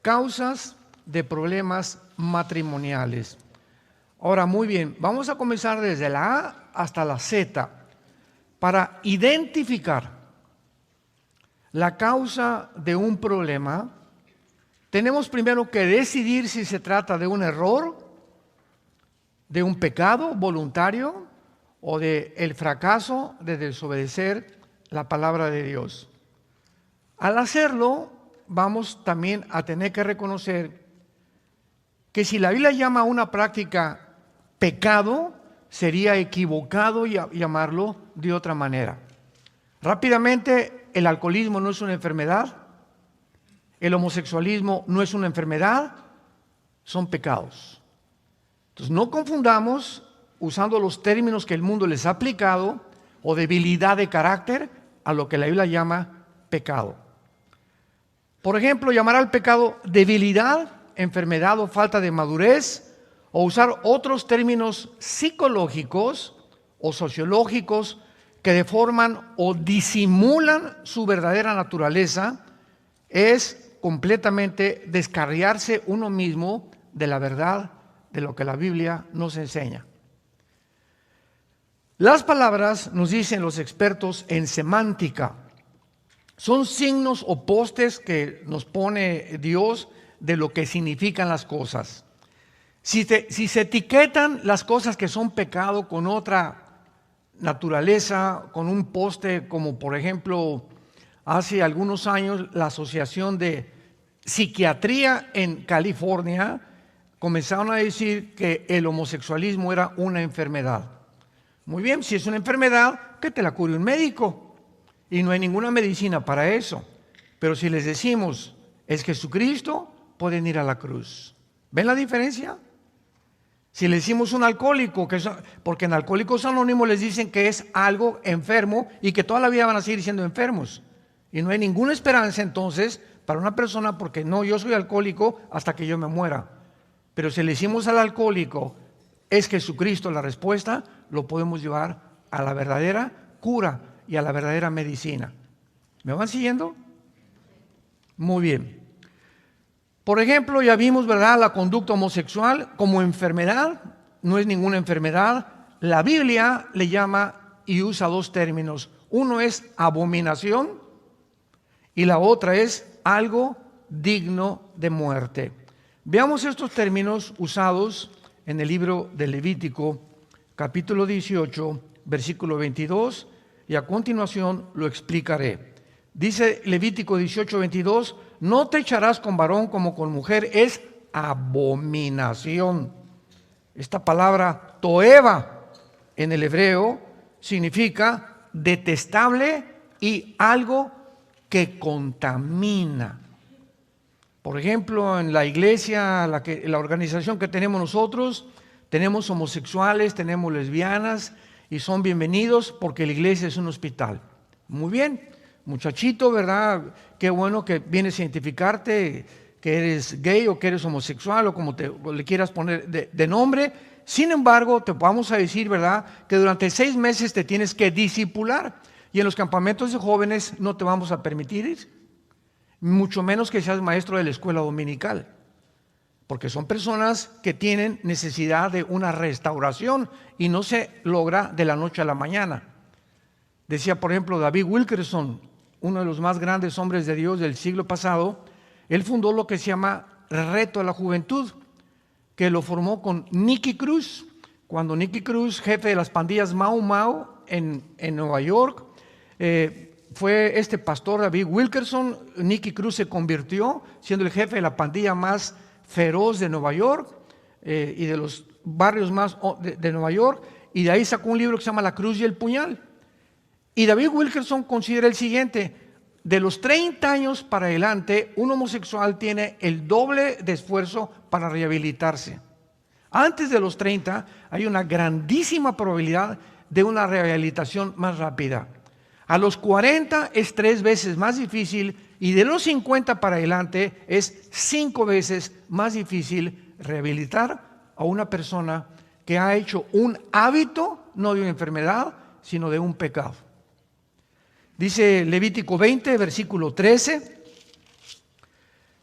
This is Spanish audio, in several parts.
causas de problemas matrimoniales. Ahora, muy bien, vamos a comenzar desde la A hasta la Z para identificar la causa de un problema. Tenemos primero que decidir si se trata de un error, de un pecado voluntario o de el fracaso de desobedecer la palabra de Dios. Al hacerlo, vamos también a tener que reconocer que si la Biblia llama a una práctica pecado, sería equivocado llamarlo de otra manera. Rápidamente, el alcoholismo no es una enfermedad, el homosexualismo no es una enfermedad, son pecados. Entonces, no confundamos usando los términos que el mundo les ha aplicado o debilidad de carácter a lo que la Biblia llama pecado. Por ejemplo, llamar al pecado debilidad, enfermedad o falta de madurez, o usar otros términos psicológicos o sociológicos que deforman o disimulan su verdadera naturaleza, es completamente descarriarse uno mismo de la verdad de lo que la Biblia nos enseña. Las palabras, nos dicen los expertos en semántica, son signos o postes que nos pone Dios de lo que significan las cosas. Si se etiquetan las cosas que son pecado con otra naturaleza, con un poste, como por ejemplo hace algunos años la Asociación de Psiquiatría en California comenzaron a decir que el homosexualismo era una enfermedad. Muy bien, si es una enfermedad, que te la cure un médico. Y no hay ninguna medicina para eso. Pero si les decimos, es Jesucristo, pueden ir a la cruz. ¿Ven la diferencia? Si le decimos un alcohólico, porque en Alcohólicos Anónimos les dicen que es algo enfermo y que toda la vida van a seguir siendo enfermos. Y no hay ninguna esperanza entonces para una persona porque no, yo soy alcohólico hasta que yo me muera. Pero si le decimos al alcohólico, es Jesucristo la respuesta, lo podemos llevar a la verdadera cura y a la verdadera medicina. ¿Me van siguiendo? Muy bien. Por ejemplo, ya vimos, ¿verdad?, la conducta homosexual como enfermedad, no es ninguna enfermedad. La Biblia le llama y usa dos términos. Uno es abominación y la otra es algo digno de muerte. Veamos estos términos usados en el libro de Levítico, capítulo 18, versículo 22, y a continuación lo explicaré. Dice Levítico 18, 22, no te echarás con varón como con mujer, es abominación. Esta palabra toeva en el hebreo significa detestable y algo que contamina. Por ejemplo, en la iglesia, la organización que tenemos nosotros, tenemos homosexuales, tenemos lesbianas y son bienvenidos porque la iglesia es un hospital. Muy bien. Muchachito, ¿verdad? Qué bueno que vienes a identificarte, que eres gay o que eres homosexual o como le quieras poner de nombre. Sin embargo, te vamos a decir, ¿verdad?, que durante 6 meses te tienes que discipular y en los campamentos de jóvenes no te vamos a permitir ir, mucho menos que seas maestro de la escuela dominical, porque son personas que tienen necesidad de una restauración y no se logra de la noche a la mañana. Decía, por ejemplo, David Wilkerson, uno de los más grandes hombres de Dios del siglo pasado, él fundó lo que se llama Reto a la Juventud, que lo formó con Nicky Cruz. Cuando Nicky Cruz, jefe de las pandillas Mau Mau en Nueva York, fue este pastor David Wilkerson, Nicky Cruz se convirtió siendo el jefe de la pandilla más feroz de Nueva York y de los barrios más de Nueva York, y de ahí sacó un libro que se llama La Cruz y el Puñal. Y David Wilkerson considera el siguiente: de los 30 años para adelante, un homosexual tiene el doble de esfuerzo para rehabilitarse. Antes de los 30 hay una grandísima probabilidad de una rehabilitación más rápida. A los 40 es 3 veces más difícil y de los 50 para adelante es 5 veces más difícil rehabilitar a una persona que ha hecho un hábito, no de una enfermedad, sino de un pecado. Dice Levítico 20, versículo 13,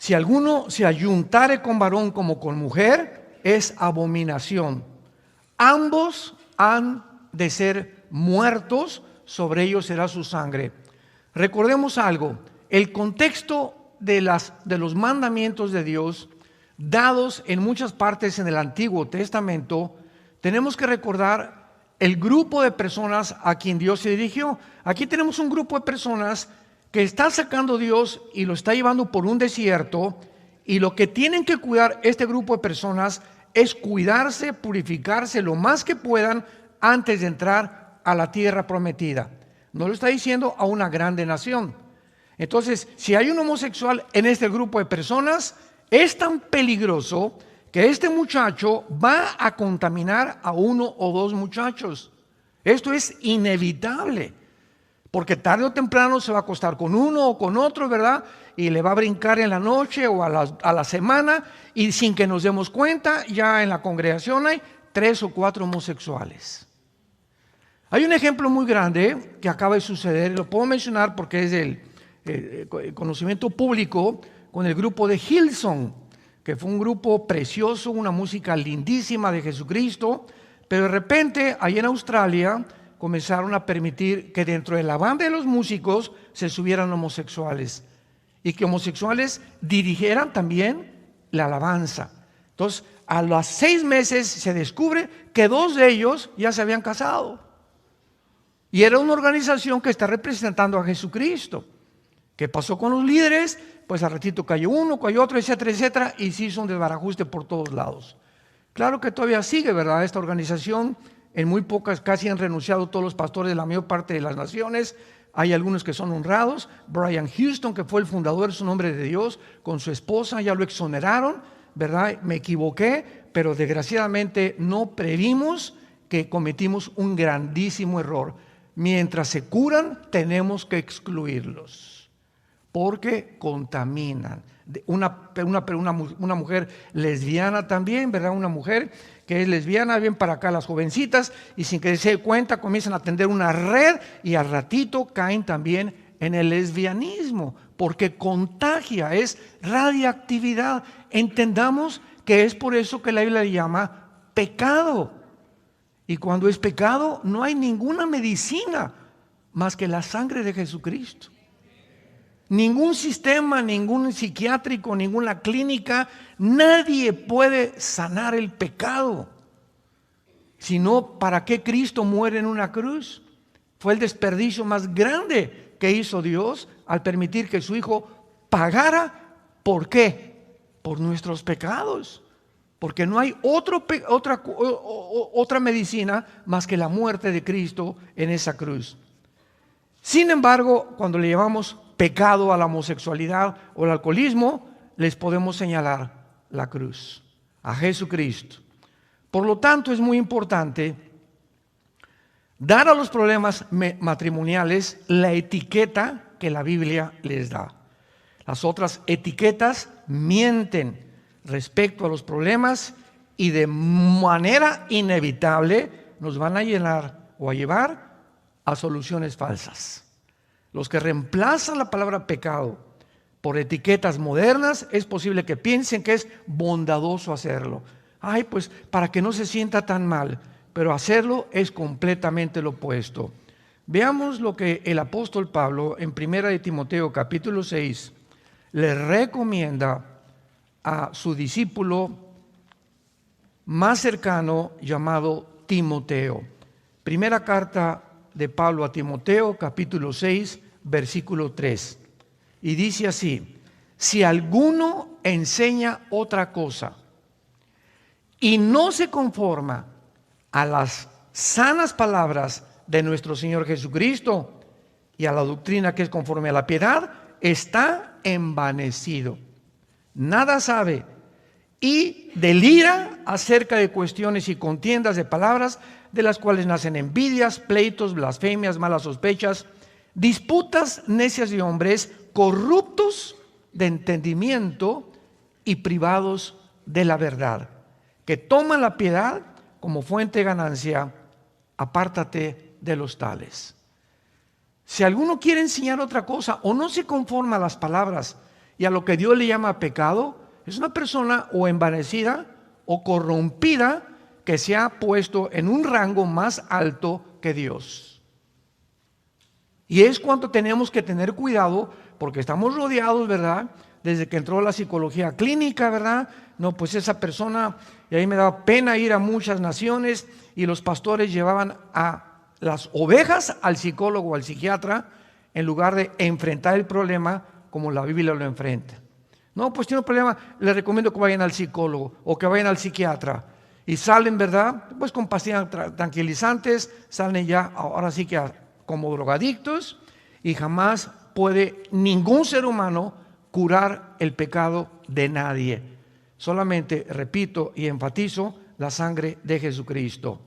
Si alguno se ayuntare con varón como con mujer, es abominación. Ambos han de ser muertos, sobre ellos será su sangre. Recordemos algo, el contexto de los mandamientos de Dios, dados en muchas partes en el Antiguo Testamento, tenemos que recordar el grupo de personas a quien Dios se dirigió. Aquí tenemos un grupo de personas que está sacando Dios y lo está llevando por un desierto, y lo que tienen que cuidar este grupo de personas es cuidarse, purificarse lo más que puedan antes de entrar a la tierra prometida. No lo está diciendo a una grande nación. Entonces, si hay un homosexual en este grupo de personas, es tan peligroso que este muchacho va a contaminar a uno o dos muchachos. Esto es inevitable, porque tarde o temprano se va a acostar con uno o con otro, ¿verdad? Y le va a brincar en la noche o a la semana, y sin que nos demos cuenta, ya en la congregación hay 3 o 4 homosexuales. Hay un ejemplo muy grande que acaba de suceder, lo puedo mencionar porque es del conocimiento público, con el grupo de Hillsong, que fue un grupo precioso, una música lindísima de Jesucristo, pero de repente, ahí en Australia, comenzaron a permitir que dentro de la banda de los músicos se subieran homosexuales, y que homosexuales dirigieran también la alabanza. Entonces, a los 6 meses se descubre que 2 de ellos ya se habían casado, y era una organización que está representando a Jesucristo. ¿Qué pasó con los líderes? Pues al ratito cayó uno, cayó otro, etcétera, etcétera, y se hizo un desbarajuste por todos lados. Claro que todavía sigue, ¿verdad?, esta organización. En muy pocas, casi han renunciado todos los pastores de la mayor parte de las naciones. Hay algunos que son honrados. Brian Houston, que fue el fundador, es un hombre de Dios, con su esposa, ya lo exoneraron, ¿verdad? Me equivoqué, pero desgraciadamente no previmos que cometimos un grandísimo error. Mientras se curan, tenemos que excluirlos, porque contaminan. Una mujer lesbiana también, ¿verdad? Una mujer que es lesbiana, bien para acá las jovencitas, y sin que se den cuenta comienzan a tender una red, y al ratito caen también en el lesbianismo, porque contagia, es radiactividad. Entendamos que es por eso que la Biblia le llama pecado. Y cuando es pecado, no hay ninguna medicina más que la sangre de Jesucristo. Ningún sistema, ningún psiquiátrico, ninguna clínica, nadie puede sanar el pecado. Sino, ¿para qué Cristo muere en una cruz? Fue el desperdicio más grande que hizo Dios al permitir que su Hijo pagara. ¿Por qué? Por nuestros pecados. Porque no hay otra medicina más que la muerte de Cristo en esa cruz. Sin embargo, cuando le llamamos pecado a la homosexualidad o al alcoholismo, les podemos señalar la cruz, a Jesucristo. Por lo tanto, es muy importante dar a los problemas matrimoniales la etiqueta que la Biblia les da. Las otras etiquetas mienten respecto a los problemas, y de manera inevitable nos van a llenar o a llevar a soluciones falsas. Los que reemplazan la palabra pecado por etiquetas modernas, es posible que piensen que es bondadoso hacerlo. Ay, pues para que no se sienta tan mal, pero hacerlo es completamente lo opuesto. Veamos lo que el apóstol Pablo en 1 de Timoteo capítulo 6 le recomienda a su discípulo más cercano llamado Timoteo. Primera carta de Pablo a Timoteo, capítulo 6, versículo 3. Y dice así: si alguno enseña otra cosa y no se conforma a las sanas palabras de nuestro Señor Jesucristo y a la doctrina que es conforme a la piedad, está envanecido, nada sabe, y delira acerca de cuestiones y contiendas de palabras, de las cuales nacen envidias, pleitos, blasfemias, malas sospechas, disputas necias de hombres, corruptos de entendimiento y privados de la verdad, que toman la piedad como fuente de ganancia. Apártate de los tales. Si alguno quiere enseñar otra cosa o no se conforma a las palabras y a lo que Dios le llama pecado, es una persona o envanecida o corrompida que se ha puesto en un rango más alto que Dios. Y es cuando tenemos que tener cuidado, porque estamos rodeados, ¿verdad? Desde que entró la psicología clínica, ¿verdad? No, pues esa persona, y ahí me daba pena ir a muchas naciones y los pastores llevaban a las ovejas al psicólogo o al psiquiatra en lugar de enfrentar el problema como la Biblia lo enfrenta. No, pues tiene un problema, les recomiendo que vayan al psicólogo o que vayan al psiquiatra. Y salen, ¿verdad? Pues con pastillas tranquilizantes, salen ya, ahora sí que como drogadictos, y jamás puede ningún ser humano curar el pecado de nadie. Solamente, repito y enfatizo, la sangre de Jesucristo.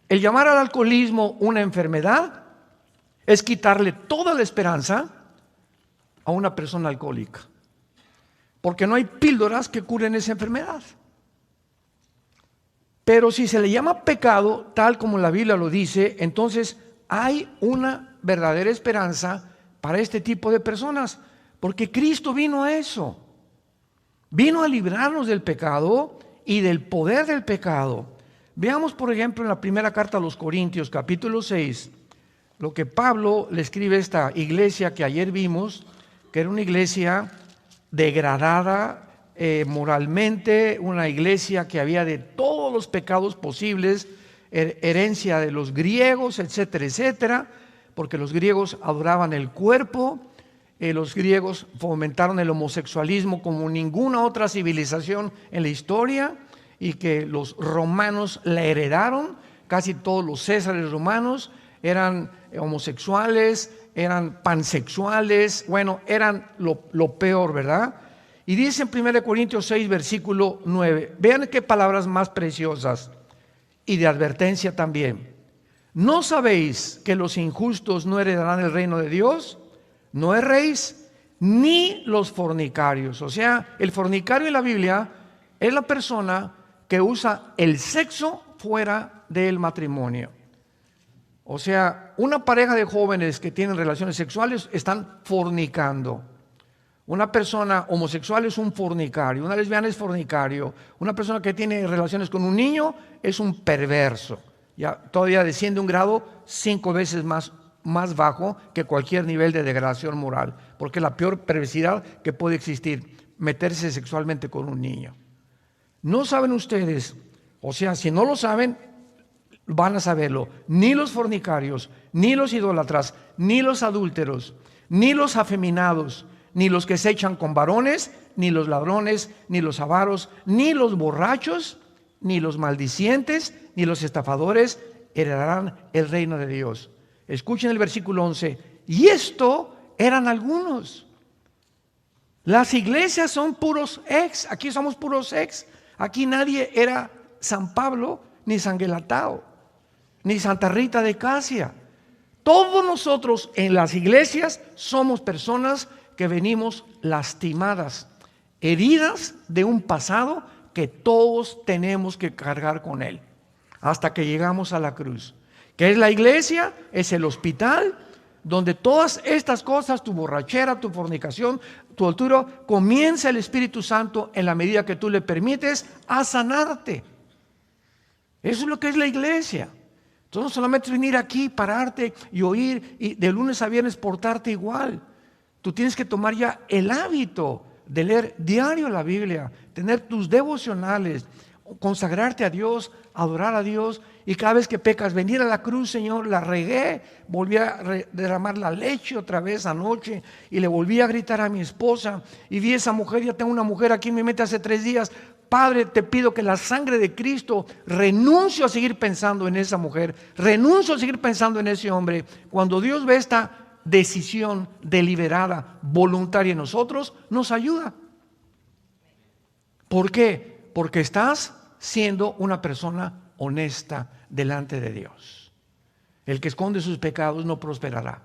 El llamar al alcoholismo una enfermedad es quitarle toda la esperanza a una persona alcohólica, porque no hay píldoras que curen esa enfermedad. Pero si se le llama pecado, tal como la Biblia lo dice, entonces hay una verdadera esperanza para este tipo de personas, porque Cristo vino a eso. Vino a librarnos del pecado y del poder del pecado. Veamos, por ejemplo, en la primera carta a los Corintios, capítulo 6, lo que Pablo le escribe a esta iglesia que ayer vimos, que era una iglesia degradada moralmente, una iglesia que había de todos los pecados posibles, herencia de los griegos, etcétera, etcétera, porque los griegos adoraban el cuerpo, los griegos fomentaron el homosexualismo como ninguna otra civilización en la historia, y que los romanos la heredaron. Casi todos los césares romanos eran homosexuales, eran pansexuales, bueno, eran lo peor, ¿verdad? Y dice en 1 Corintios 6, versículo 9, vean qué palabras más preciosas y de advertencia también. ¿No sabéis que los injustos no heredarán el reino de Dios? No erréis, ni los fornicarios. O sea, el fornicario en la Biblia es la persona que usa el sexo fuera del matrimonio. O sea, una pareja de jóvenes que tienen relaciones sexuales están fornicando. Una persona homosexual es un fornicario, una lesbiana es fornicario, una persona que tiene relaciones con un niño es un perverso. Ya todavía desciende un grado 5 veces más bajo que cualquier nivel de degradación moral, porque es la peor perversidad que puede existir, meterse sexualmente con un niño. ¿No saben ustedes? O sea, si no lo saben, van a saberlo. Ni los fornicarios, ni los idólatras, ni los adúlteros, ni los afeminados, ni los que se echan con varones, ni los ladrones, ni los avaros, ni los borrachos, ni los maldicientes, ni los estafadores heredarán el reino de Dios. Escuchen el versículo 11. Y esto eran algunos. Las iglesias son puros ex. Aquí somos puros ex. Aquí nadie era San Pablo, ni San Gelatao, ni Santa Rita de Casia. Todos nosotros en las iglesias somos personas que venimos lastimadas, heridas de un pasado que todos tenemos que cargar con él, hasta que llegamos a la cruz. ¿Qué es la iglesia? Es el hospital donde todas estas cosas, tu borrachera, tu fornicación, tu adulterio, comienza el Espíritu Santo en la medida que tú le permites a sanarte. Eso es lo que es la iglesia. Entonces no solamente venir aquí, pararte y oír y de lunes a viernes portarte igual. Tú tienes que tomar ya el hábito de leer diario la Biblia, tener tus devocionales, consagrarte a Dios, adorar a Dios, y cada vez que pecas, venir a la cruz, Señor, la regué, volví a derramar la leche otra vez anoche, y le volví a gritar a mi esposa, y vi a esa mujer, ya tengo una mujer aquí en mi mente hace 3 días, Padre, te pido que la sangre de Cristo, renuncio a seguir pensando en esa mujer, renuncio a seguir pensando en ese hombre. Cuando Dios ve esta decisión deliberada, voluntaria en nosotros, nos ayuda. ¿Por qué? Porque estás siendo una persona honesta delante de Dios. El que esconde sus pecados no prosperará.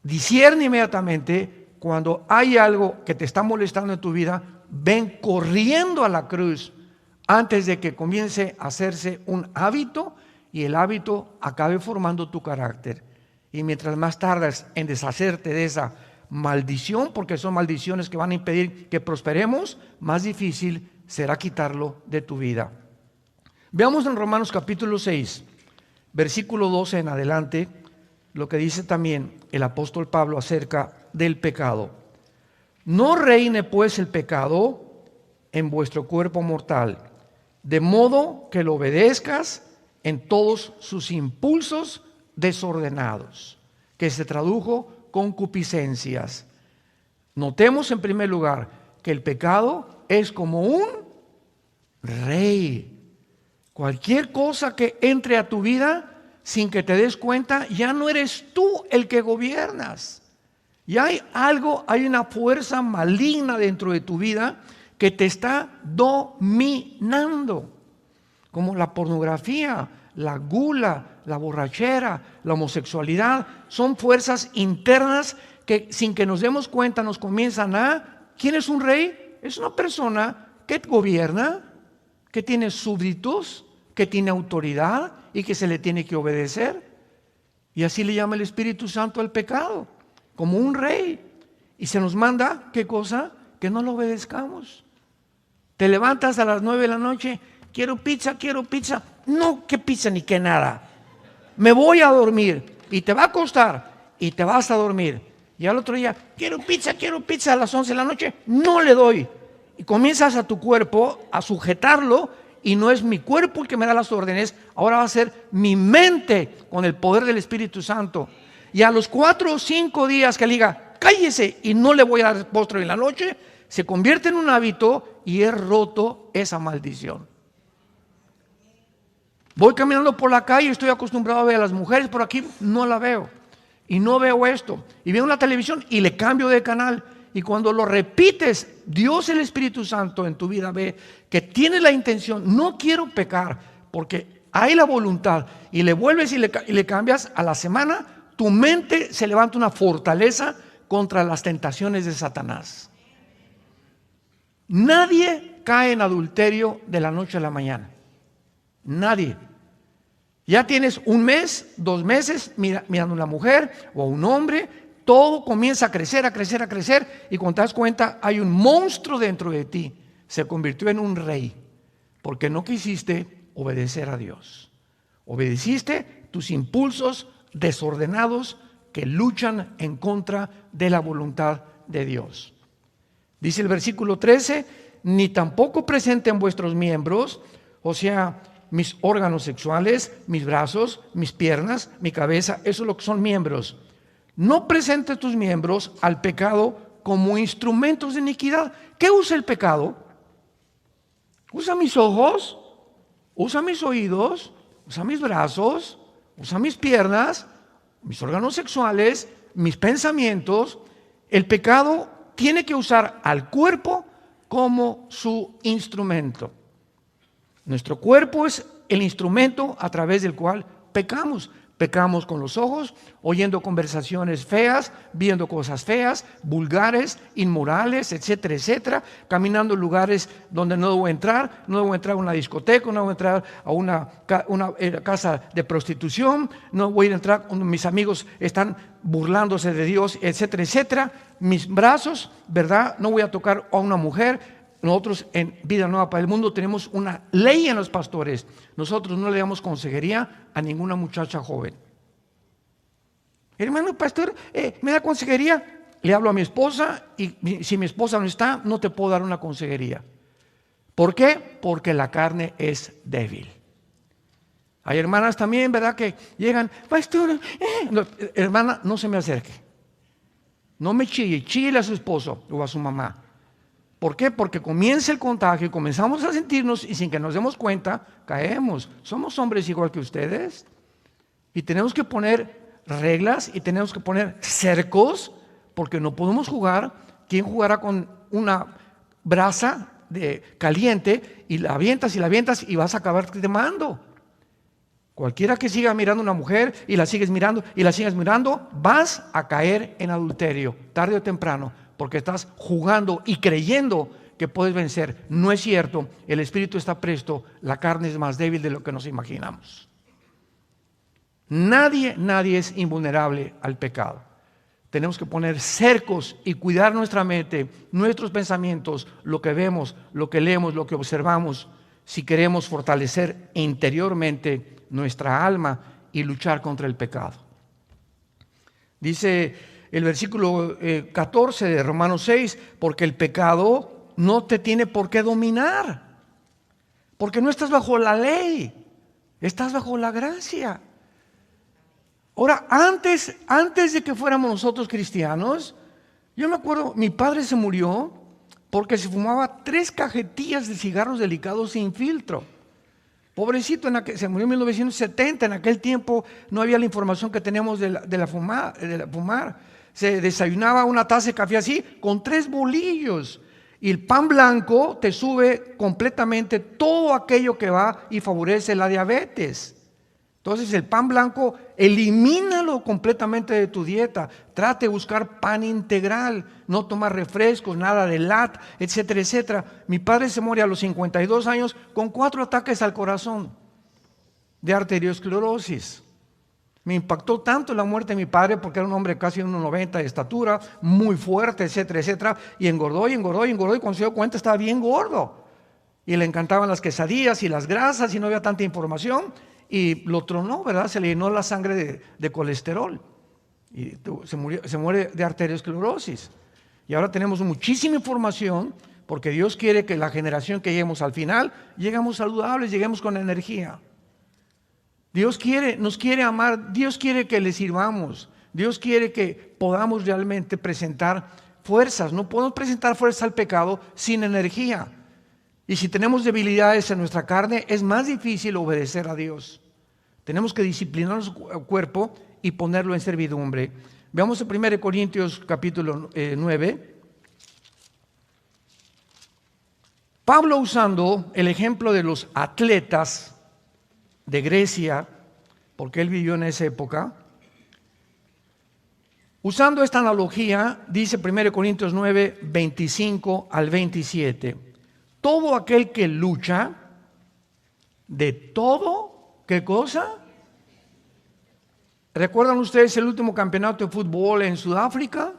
Discierne inmediatamente cuando hay algo que te está molestando en tu vida, ven corriendo a la cruz antes de que comience a hacerse un hábito y el hábito acabe formando tu carácter. Y mientras más tardas en deshacerte de esa maldición, porque son maldiciones que van a impedir que prosperemos, más difícil será quitarlo de tu vida. Veamos en Romanos capítulo 6, versículo 12 en adelante, lo que dice también el apóstol Pablo acerca del pecado. No reine pues el pecado en vuestro cuerpo mortal, de modo que lo obedezcas en todos sus impulsos desordenados, que se tradujo concupiscencias. Notemos en primer lugar que el pecado es como un rey. Cualquier cosa que entre a tu vida sin que te des cuenta, ya no eres tú el que gobiernas. Ya hay una fuerza maligna dentro de tu vida que te está dominando, como la pornografía, la gula, la borrachera, la homosexualidad. Son fuerzas internas que sin que nos demos cuenta nos comienzan a... ¿Quién es un rey? Es una persona que gobierna, que tiene súbditos, que tiene autoridad y que se le tiene que obedecer. Y así le llama el Espíritu Santo al pecado, como un rey. Y se nos manda, ¿qué cosa? Que no lo obedezcamos. Te levantas a las 9 de la noche, quiero pizza. No, qué pizza ni qué nada. Me voy a dormir. Y te va a costar y te vas a dormir. Y al otro día, quiero pizza a las 11 de la noche, no le doy. Y comienzas a tu cuerpo a sujetarlo, y no es mi cuerpo el que me da las órdenes, ahora va a ser mi mente con el poder del Espíritu Santo. Y a los 4 o 5 días que le diga, cállese y no le voy a dar postre en la noche, se convierte en un hábito y he roto esa maldición. Voy caminando por la calle, estoy acostumbrado a ver a las mujeres, por aquí no la veo. Y no veo esto. Y veo la televisión y le cambio de canal. Y cuando lo repites, Dios el Espíritu Santo en tu vida ve que tienes la intención, no quiero pecar, porque hay la voluntad, y le vuelves y le cambias, a la semana tu mente se levanta una fortaleza contra las tentaciones de Satanás. Nadie cae en adulterio de la noche a la mañana. Nadie. Ya tienes 1 mes, 2 meses mirando a una mujer o a un hombre, todo comienza a crecer, y cuando te das cuenta hay un monstruo dentro de ti. Se convirtió en un rey porque no quisiste obedecer a Dios. Obedeciste tus impulsos desordenados que luchan en contra de la voluntad de Dios. Dice el versículo 13, ni tampoco presenten vuestros miembros, o sea, mis órganos sexuales, mis brazos, mis piernas, mi cabeza, eso es lo que son miembros. No presentes tus miembros al pecado como instrumentos de iniquidad. ¿Qué usa el pecado? Usa mis ojos, usa mis oídos, usa mis brazos, usa mis piernas, mis órganos sexuales, mis pensamientos. El pecado tiene que usar al cuerpo como su instrumento. Nuestro cuerpo es el instrumento a través del cual pecamos. Pecamos con los ojos, oyendo conversaciones feas, viendo cosas feas, vulgares, inmorales, etcétera, etcétera. Caminando en lugares donde no debo entrar. No debo entrar a una discoteca, no debo entrar a una casa de prostitución. No voy a entrar cuando mis amigos están burlándose de Dios, etcétera, etcétera. Mis brazos, ¿verdad? No voy a tocar a una mujer. Nosotros en Vida Nueva para el Mundo tenemos una ley en los pastores. Nosotros no le damos consejería a ninguna muchacha joven. Hermano pastor, ¿me da consejería? Le hablo a mi esposa y si mi esposa no está, no te puedo dar una consejería. ¿Por qué? Porque la carne es débil. Hay hermanas también, ¿verdad? Que llegan, pastor, no, hermana, no se me acerque. No me chille a su esposo o a su mamá. ¿Por qué? Porque comienza el contagio y comenzamos a sentirnos y sin que nos demos cuenta, caemos. Somos hombres igual que ustedes y tenemos que poner reglas y tenemos que poner cercos porque no podemos jugar. ¿Quién jugará con una brasa caliente y la avientas y vas a acabar quemando? Cualquiera que siga mirando a una mujer y la sigues mirando, vas a caer en adulterio tarde o temprano. Porque estás jugando y creyendo que puedes vencer. No es cierto, el espíritu está presto, la carne es más débil de lo que nos imaginamos. Nadie es invulnerable al pecado. tenemos que poner cercos y cuidar nuestra mente, nuestros pensamientos, lo que vemos, lo que leemos, lo que observamos, si queremos fortalecer interiormente nuestra alma y luchar contra el pecado. Dice el versículo 14 de Romanos 6, porque el pecado no te tiene por qué dominar, porque no estás bajo la ley, estás bajo la gracia. Ahora, antes de que fuéramos nosotros cristianos, yo me acuerdo, mi padre se murió porque se fumaba 3 cajetillas de cigarros delicados sin filtro. Pobrecito, se murió en 1970, en aquel tiempo no había la información que tenemos de la fumar. Se desayunaba una taza de café así, con 3 bolillos. Y el pan blanco te sube completamente todo aquello que va y favorece la diabetes. Entonces el pan blanco, elimínalo completamente de tu dieta. Trate de buscar pan integral, no tomar refrescos, nada de lat, etcétera, etcétera. Mi padre se muere a los 52 años con 4 ataques al corazón de arteriosclerosis. Me impactó tanto la muerte de mi padre porque era un hombre casi 1,90 de estatura, muy fuerte, etcétera, etcétera. Y engordó, y cuando se dio cuenta estaba bien gordo. Y le encantaban las quesadillas y las grasas y no había tanta información. Y lo tronó, ¿verdad? Se le llenó la sangre de colesterol. Y se muere de arteriosclerosis. Y ahora tenemos muchísima información porque Dios quiere que la generación que lleguemos al final, lleguemos saludables, lleguemos con energía. Dios nos quiere amar, Dios quiere que le sirvamos. Dios quiere que podamos realmente presentar fuerzas. No podemos presentar fuerza al pecado sin energía. Y si tenemos debilidades en nuestra carne, es más difícil obedecer a Dios. Tenemos que disciplinar nuestro cuerpo y ponerlo en servidumbre. Veamos en 1 Corintios capítulo 9. Pablo, usando el ejemplo de los atletas de Grecia, porque él vivió en esa época, usando esta analogía, dice 1 Corintios 9, 25 al 27. Todo aquel que lucha, de todo, ¿qué cosa? ¿Recuerdan ustedes el último campeonato de fútbol en Sudáfrica?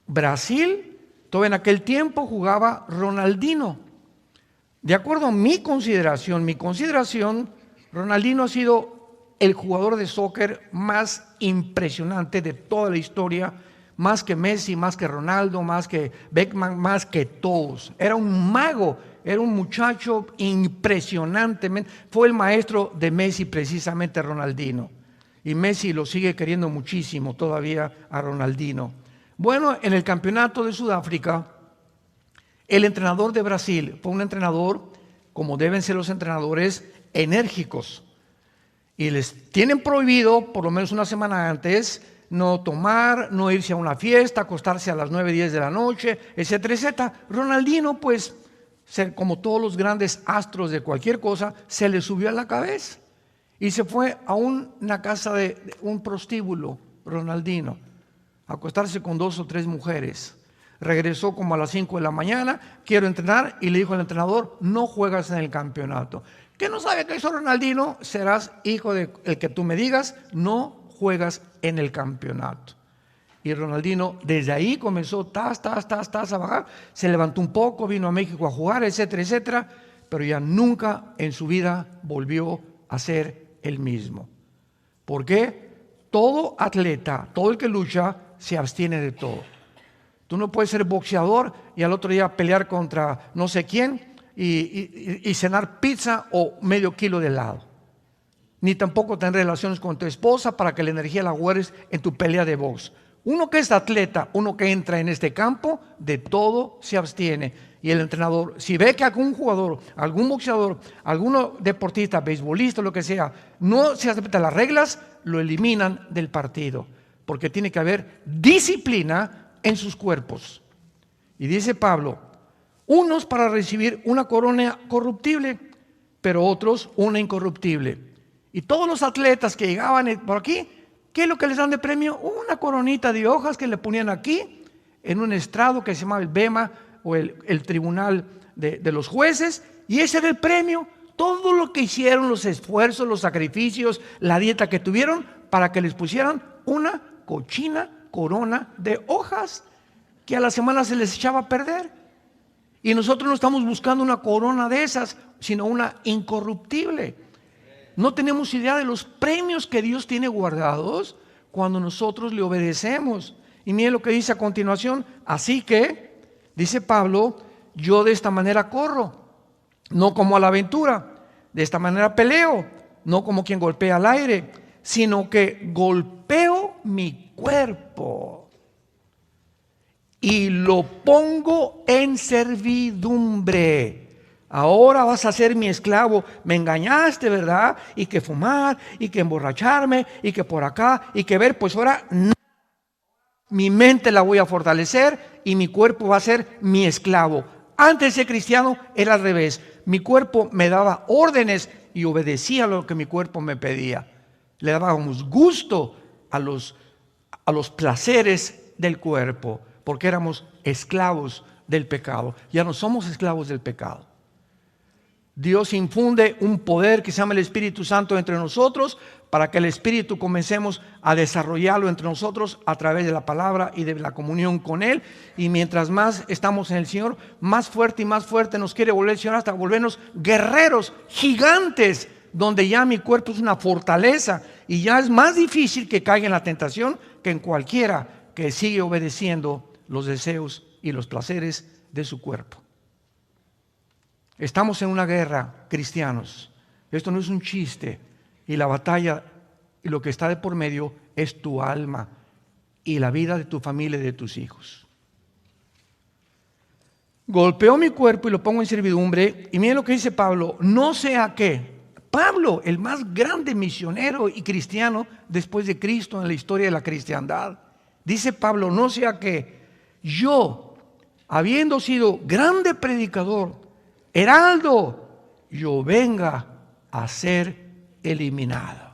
Brasil, todo en aquel tiempo jugaba Ronaldinho. De acuerdo a mi consideración, Ronaldinho ha sido el jugador de soccer más impresionante de toda la historia, más que Messi, más que Ronaldo, más que Beckham, más que todos. Era un mago, era un muchacho impresionante. Fue el maestro de Messi precisamente Ronaldinho. Y Messi lo sigue queriendo muchísimo todavía a Ronaldinho. Bueno, en el campeonato de Sudáfrica, el entrenador de Brasil fue un entrenador, como deben ser los entrenadores, enérgicos. Y les tienen prohibido, por lo menos una semana antes, no tomar, no irse a una fiesta, acostarse a las 9, 10 de la noche, etcétera, etcétera. Ronaldinho, pues, como todos los grandes astros de cualquier cosa, se le subió a la cabeza y se fue a una casa de un prostíbulo, Ronaldinho, a acostarse con 2 o 3 mujeres. Regresó como a las 5 de la mañana, quiero entrenar, y le dijo al entrenador, no juegas en el campeonato. ¿Qué no sabe qué hizo Ronaldinho? Serás hijo de el que tú me digas, no juegas en el campeonato. Y Ronaldinho desde ahí comenzó a bajar, se levantó un poco, vino a México a jugar, etcétera, etcétera, pero ya nunca en su vida volvió a ser el mismo. ¿Por qué? Todo atleta, todo el que lucha, se abstiene de todo. Tú no puedes ser boxeador y al otro día pelear contra no sé quién y cenar pizza o medio kilo de helado. Ni tampoco tener relaciones con tu esposa para que la energía la guardes en tu pelea de box. Uno que es atleta, uno que entra en este campo, de todo se abstiene. Y el entrenador, si ve que algún jugador, algún boxeador, algún deportista, beisbolista, lo que sea, no se acepta las reglas, lo eliminan del partido. Porque tiene que haber disciplina en sus cuerpos. Y dice Pablo, unos para recibir una corona corruptible, pero otros una incorruptible. Y todos los atletas que llegaban por aquí, ¿qué es lo que les dan de premio? Una coronita de hojas que le ponían aquí, en un estrado que se llamaba el bema, o el tribunal de los jueces, y ese era el premio. Todo lo que hicieron, los esfuerzos, los sacrificios, la dieta que tuvieron, para que les pusieran una cochina corona de hojas que a la semana se les echaba a perder. Y nosotros no estamos buscando una corona de esas, sino una incorruptible. No tenemos idea de los premios que Dios tiene guardados cuando nosotros le obedecemos. Y miren lo que dice a continuación. Así que, dice Pablo, yo de esta manera corro, no como a la aventura. De esta manera peleo, no como quien golpea al aire, sino que golpeo mi cuerpo y lo pongo en servidumbre. Ahora vas a ser mi esclavo. Me engañaste, ¿verdad? Y que fumar, y que emborracharme, y que por acá, y que ver, pues ahora no. Mi mente la voy a fortalecer y mi cuerpo va a ser mi esclavo. Antes de ser cristiano era al revés. Mi cuerpo me daba órdenes y obedecía lo que mi cuerpo me pedía. Le dábamos gusto a los placeres del cuerpo, porque éramos esclavos del pecado. Ya no somos esclavos del pecado. Dios infunde un poder que se llama el Espíritu Santo entre nosotros, para que el Espíritu comencemos a desarrollarlo entre nosotros a través de la palabra y de la comunión con Él. Y mientras más estamos en el Señor, más fuerte y más fuerte nos quiere volver el Señor, hasta volvernos guerreros, gigantes, donde ya mi cuerpo es una fortaleza y ya es más difícil que caiga en la tentación que en cualquiera que sigue obedeciendo los deseos y los placeres de su cuerpo. Estamos en una guerra, cristianos. Esto no es un chiste. Y la batalla y lo que está de por medio es tu alma y la vida de tu familia y de tus hijos. Golpeo mi cuerpo y lo pongo en servidumbre. Y miren lo que dice Pablo. No sea que Pablo, el más grande misionero y cristiano después de Cristo en la historia de la cristiandad, dice Pablo, no sea que yo, habiendo sido grande predicador, heraldo, yo venga a ser eliminado.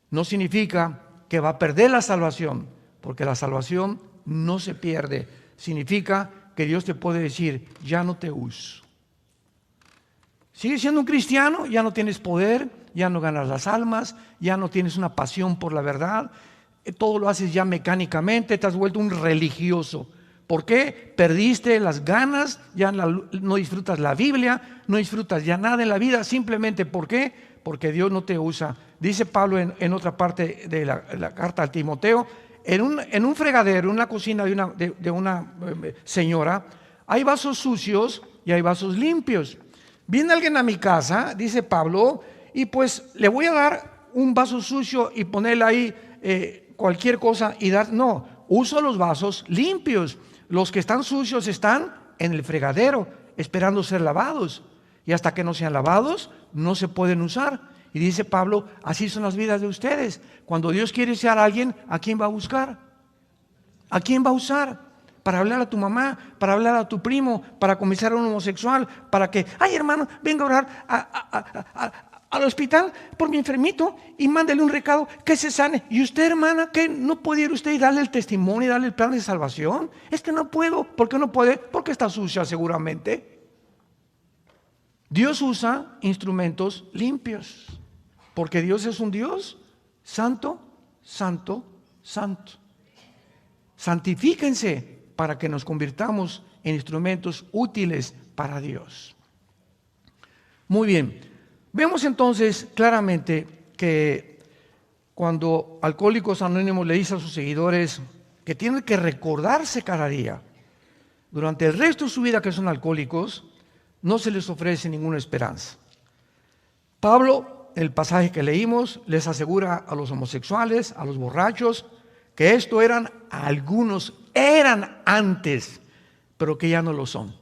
No significa que va a perder la salvación, porque la salvación no se pierde. Significa que Dios te puede decir, ya no te uso. Sigues siendo un cristiano, ya no tienes poder, ya no ganas las almas, ya no tienes una pasión por la verdad, todo lo haces ya mecánicamente, te has vuelto un religioso. ¿Por qué? Perdiste las ganas, ya no disfrutas la Biblia, no disfrutas ya nada en la vida, simplemente ¿por qué? Porque Dios no te usa. Dice Pablo en otra parte de la carta a Timoteo, en un fregadero, en una cocina de una señora, hay vasos sucios y hay vasos limpios. Viene alguien a mi casa, dice Pablo, y pues le voy a dar un vaso sucio y ponerle ahí cualquier cosa y dar, no, uso los vasos limpios. Los que están sucios están en el fregadero esperando ser lavados, y hasta que no sean lavados no se pueden usar. Y dice Pablo, así son las vidas de ustedes. Cuando Dios quiere usar a alguien, ¿a quién va a buscar? ¿A quién va a usar? Para hablar a tu mamá, para hablar a tu primo, para convencer a un homosexual, para que, ay hermano, venga a orar al hospital por mi enfermito y mándele un recado que se sane. Y usted, hermana, ¿qué? ¿No puede ir usted y darle el testimonio y darle el plan de salvación? Es que no puedo. ¿Por qué no puede? Porque está sucia seguramente. Dios usa instrumentos limpios, porque Dios es un Dios santo, santo, santo. Santifíquense para que nos convirtamos en instrumentos útiles para Dios. Muy bien. Vemos entonces claramente que cuando Alcohólicos Anónimos le dice a sus seguidores que tienen que recordarse cada día, durante el resto de su vida que son alcohólicos, no se les ofrece ninguna esperanza. Pablo, en el pasaje que leímos, les asegura a los homosexuales, a los borrachos, que esto eran antes, pero que ya no lo son.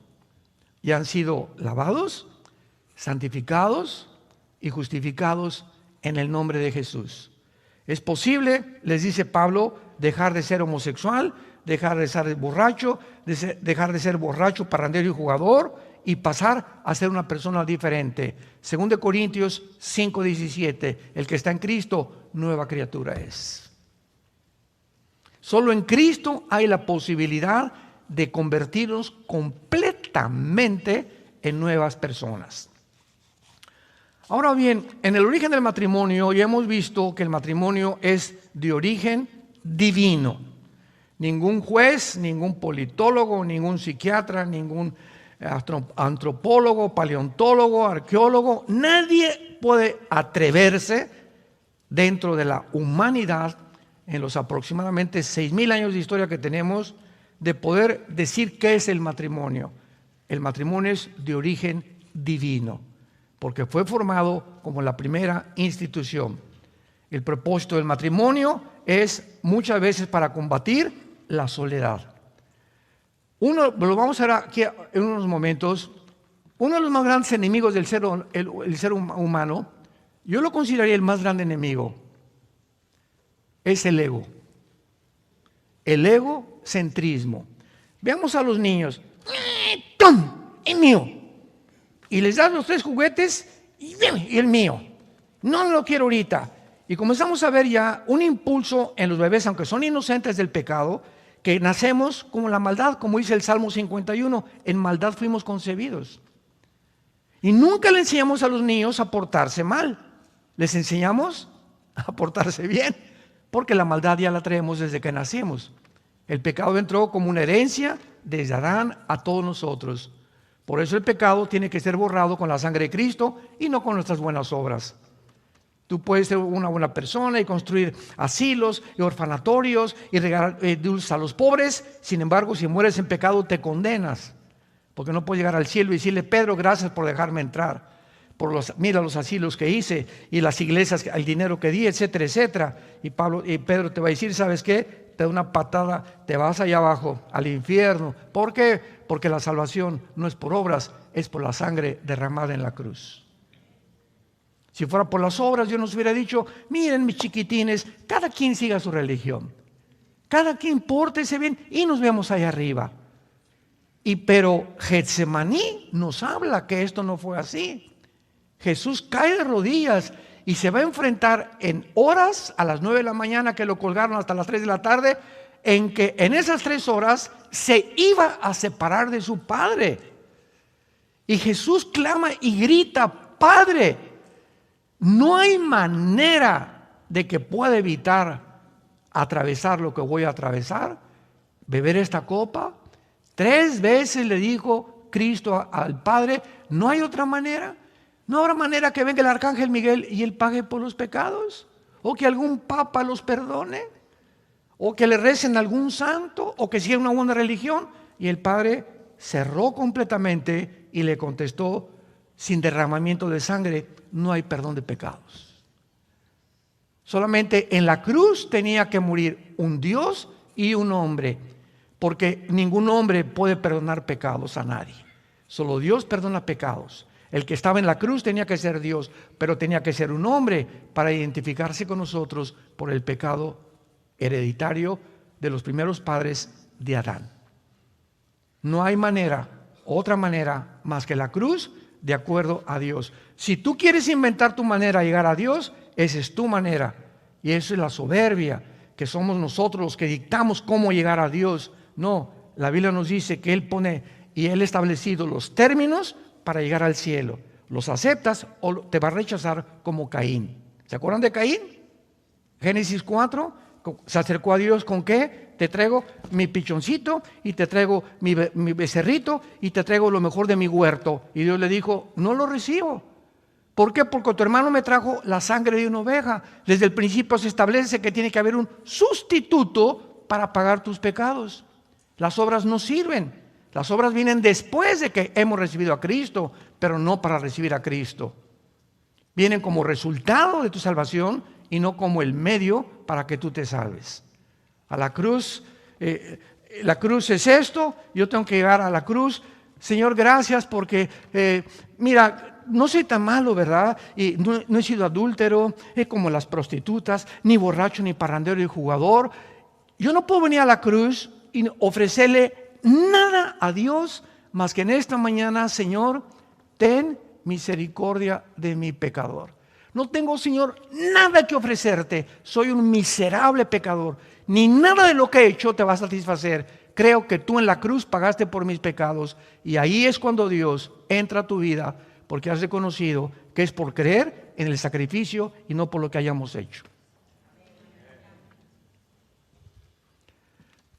Ya han sido lavados, santificados y justificados en el nombre de Jesús. Es posible, les dice Pablo, dejar de ser homosexual, dejar de ser borracho, dejar de ser borracho, parrandero y jugador, y pasar a ser una persona diferente. 2 Corintios 5:17, el que está en Cristo, nueva criatura es. Solo en Cristo hay la posibilidad de convertirnos completamente en nuevas personas. Ahora bien, en el origen del matrimonio ya hemos visto que el matrimonio es de origen divino. Ningún juez, ningún politólogo, ningún psiquiatra, ningún antropólogo, paleontólogo, arqueólogo, nadie puede atreverse dentro de la humanidad, en los aproximadamente 6,000 años de historia que tenemos, de poder decir qué es el matrimonio. El matrimonio es de origen divino, porque fue formado como la primera institución. El propósito del matrimonio es muchas veces para combatir la soledad. Lo vamos a ver aquí en unos momentos. Uno de los más grandes enemigos del el ser humano, yo lo consideraría el más grande enemigo, es el ego. El egocentrismo. Veamos a los niños. ¡Tom! ¡Es mío! Y les das los 3 juguetes y el mío. No lo quiero ahorita. Y comenzamos a ver ya un impulso en los bebés, aunque son inocentes del pecado, que nacemos como la maldad, como dice el Salmo 51, en maldad fuimos concebidos. Y nunca le enseñamos a los niños a portarse mal, les enseñamos a portarse bien, porque la maldad ya la traemos desde que nacimos. El pecado entró como una herencia desde Adán a todos nosotros. Por eso el pecado tiene que ser borrado con la sangre de Cristo y no con nuestras buenas obras. Tú puedes ser una buena persona y construir asilos y orfanatorios y regalar dulces a los pobres. Sin embargo, si mueres en pecado, te condenas. Porque no puedes llegar al cielo y decirle: Pedro, gracias por dejarme entrar. Mira los asilos que hice y las iglesias, el dinero que di, etcétera, etcétera. Y Pedro te va a decir: ¿sabes qué? Te da una patada, te vas allá abajo, al infierno. ¿Por qué? Porque la salvación no es por obras, es por la sangre derramada en la cruz. Si fuera por las obras, yo nos hubiera dicho: miren, mis chiquitines, cada quien siga su religión, cada quien pórtese bien y nos vemos allá arriba. Pero Getsemaní nos habla que esto no fue así. Jesús cae de rodillas y se va a enfrentar en horas, a las 9 de la mañana que lo colgaron hasta las 3 de la tarde, en que en esas 3 horas se iba a separar de su Padre. Y Jesús clama y grita: Padre, no hay manera de que pueda evitar atravesar lo que voy a atravesar, beber esta copa. 3 veces le dijo Cristo al Padre: no hay otra manera. No habrá manera que venga el arcángel Miguel y él pague por los pecados, o que algún papa los perdone, o que le recen a algún santo, o que siga una buena religión. Y el Padre cerró completamente y le contestó: sin derramamiento de sangre no hay perdón de pecados. Solamente en la cruz tenía que morir un Dios y un hombre, porque ningún hombre puede perdonar pecados a nadie. Solo Dios perdona pecados. El que estaba en la cruz tenía que ser Dios, pero tenía que ser un hombre para identificarse con nosotros por el pecado hereditario de los primeros padres de Adán. No hay manera, otra manera más que la cruz, de acuerdo a Dios. Si tú quieres inventar tu manera de llegar a Dios, esa es tu manera. Y eso es la soberbia, que somos nosotros los que dictamos cómo llegar a Dios. No, la Biblia nos dice que Él pone y Él ha establecido los términos para llegar al cielo. ¿Los aceptas o te va a rechazar como Caín? ¿Se acuerdan de Caín? Génesis 4, se acercó a Dios ¿con qué? Te traigo mi pichoncito y te traigo mi becerrito y te traigo lo mejor de mi huerto. Y Dios le dijo: no lo recibo. ¿Por qué? Porque tu hermano me trajo la sangre de una oveja. Desde el principio se establece que tiene que haber un sustituto para pagar tus pecados. Las obras no sirven. Las obras vienen después de que hemos recibido a Cristo, pero no para recibir a Cristo. Vienen como resultado de tu salvación y no como el medio para que tú te salves. A la cruz, la cruz es esto, yo tengo que llegar a la cruz. Señor, gracias porque, mira, no soy tan malo, ¿verdad? Y no he sido adúltero, como las prostitutas, ni borracho, ni parrandero, ni jugador. Yo no puedo venir a la cruz y ofrecerle nada a Dios más que en esta mañana: Señor, ten misericordia de mi pecador. No tengo, Señor, nada que ofrecerte. Soy un miserable pecador. Ni nada de lo que he hecho te va a satisfacer. Creo que tú en la cruz pagaste por mis pecados. Y ahí es cuando Dios entra a tu vida, porque has reconocido que es por creer en el sacrificio y no por lo que hayamos hecho.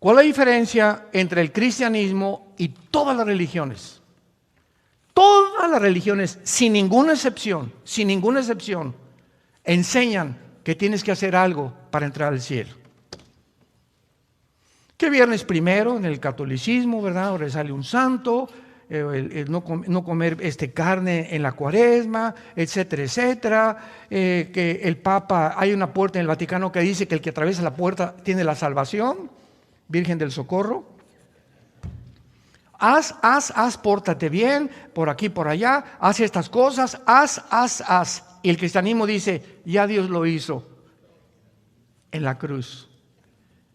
¿Cuál es la diferencia entre el cristianismo y todas las religiones? Todas las religiones, sin ninguna excepción, enseñan que tienes que hacer algo para entrar al cielo. Que viernes primero en el catolicismo, ¿verdad? Ahora sale un santo, el no comer carne en la cuaresma, etcétera, etcétera. Que el Papa, hay una puerta en el Vaticano que dice que el que atraviesa la puerta tiene la salvación, Virgen del Socorro. Pórtate bien, por aquí, por allá, haz estas cosas, haz. Y el cristianismo dice, ya Dios lo hizo en la cruz.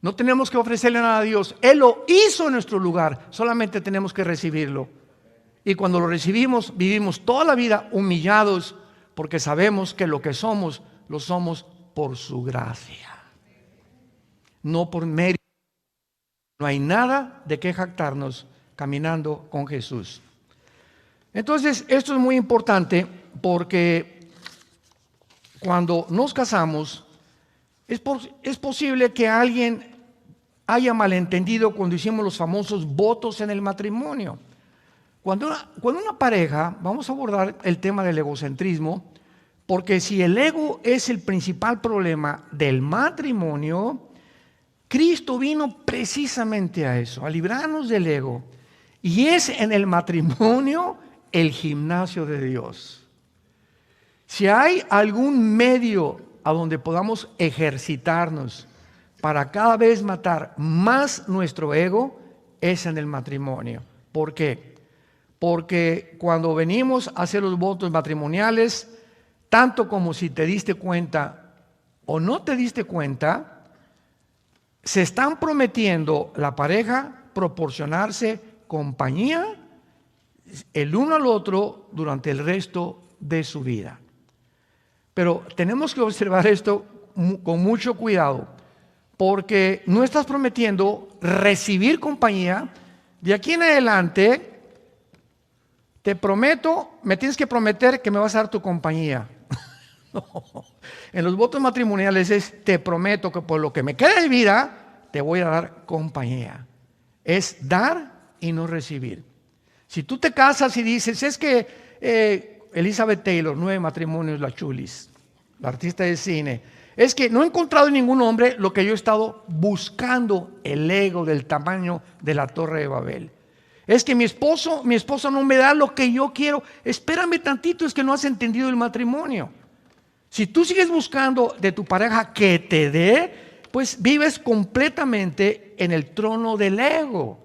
No tenemos que ofrecerle nada a Dios, Él lo hizo en nuestro lugar, solamente tenemos que recibirlo. Y cuando lo recibimos, vivimos toda la vida humillados, porque sabemos que lo que somos, lo somos por su gracia, no por mérito. No hay nada de qué jactarnos caminando con Jesús. Entonces, esto es muy importante porque cuando nos casamos, es posible que alguien haya malentendido cuando hicimos los famosos votos en el matrimonio. Cuando una pareja, vamos a abordar el tema del egocentrismo, porque si el ego es el principal problema del matrimonio, Cristo vino precisamente a eso, a librarnos del ego. Y es en el matrimonio el gimnasio de Dios. Si hay algún medio a donde podamos ejercitarnos para cada vez matar más nuestro ego, es en el matrimonio. ¿Por qué? Porque cuando venimos a hacer los votos matrimoniales, tanto como si te diste cuenta o no te diste cuenta, se están prometiendo la pareja proporcionarse compañía el uno al otro durante el resto de su vida. Pero tenemos que observar esto con mucho cuidado, porque no estás prometiendo recibir compañía. De aquí en adelante, te prometo, me tienes que prometer que me vas a dar tu compañía. No. En los votos matrimoniales es, te prometo que por lo que me queda de vida, te voy a dar compañía. Es dar y no recibir. Si tú te casas y dices, es que Elizabeth Taylor, 9 matrimonios, la Chulis, la artista de cine, es que no he encontrado en ningún hombre lo que yo he estado buscando, el ego del tamaño de la Torre de Babel. Es que mi esposa no me da lo que yo quiero. Espérame tantito, es que no has entendido el matrimonio. Si tú sigues buscando de tu pareja que te dé, pues vives completamente en el trono del ego.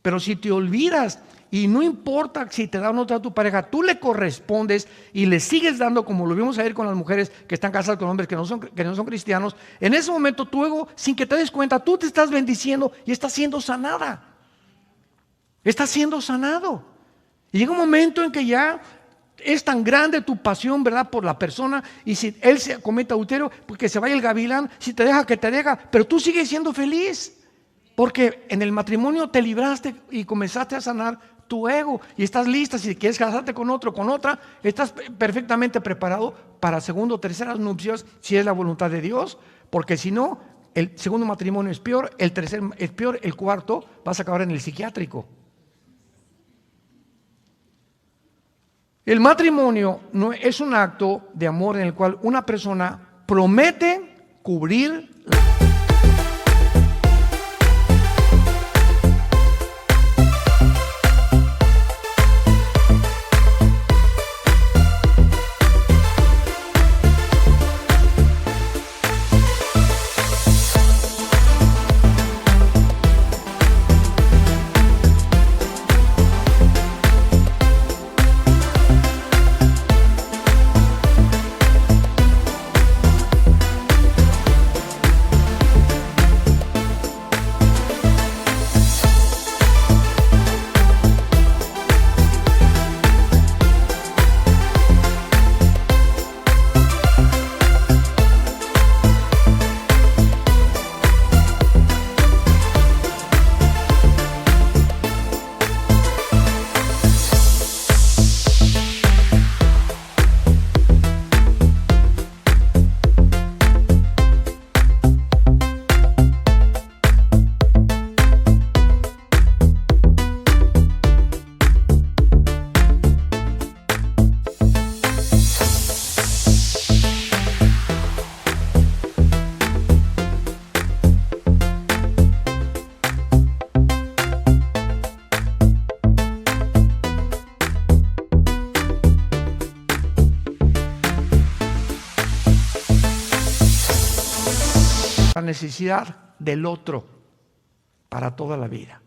Pero si te olvidas, y no importa si te da o no te da tu pareja, tú le correspondes y le sigues dando, como lo vimos ayer con las mujeres que están casadas con hombres que no son cristianos. En ese momento tu ego, sin que te des cuenta, tú te estás bendiciendo y estás siendo sanada. Estás siendo sanado. Y llega un momento en que ya es tan grande tu pasión, ¿verdad?, por la persona, y si él se comete adulterio, pues que se vaya el gavilán, si te deja, que te deja, pero tú sigues siendo feliz, porque en el matrimonio te libraste y comenzaste a sanar tu ego, y estás lista. Si quieres casarte con otro, con otra, estás perfectamente preparado para segundo o terceras nupcias, si es la voluntad de Dios, porque si no, el segundo matrimonio es peor, el tercer es peor, el cuarto vas a acabar en el psiquiátrico. El matrimonio no es un acto de amor en el cual una persona promete cubrir la necesidad del otro para toda la vida.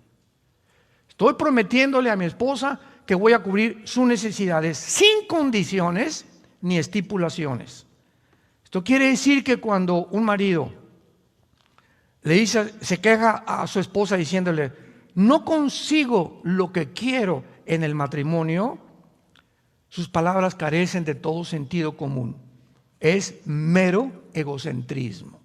Estoy prometiéndole a mi esposa que voy a cubrir sus necesidades sin condiciones ni estipulaciones. Esto quiere decir que cuando un marido le dice, se queja a su esposa diciéndole, no consigo lo que quiero en el matrimonio, sus palabras carecen de todo sentido común. Es mero egocentrismo.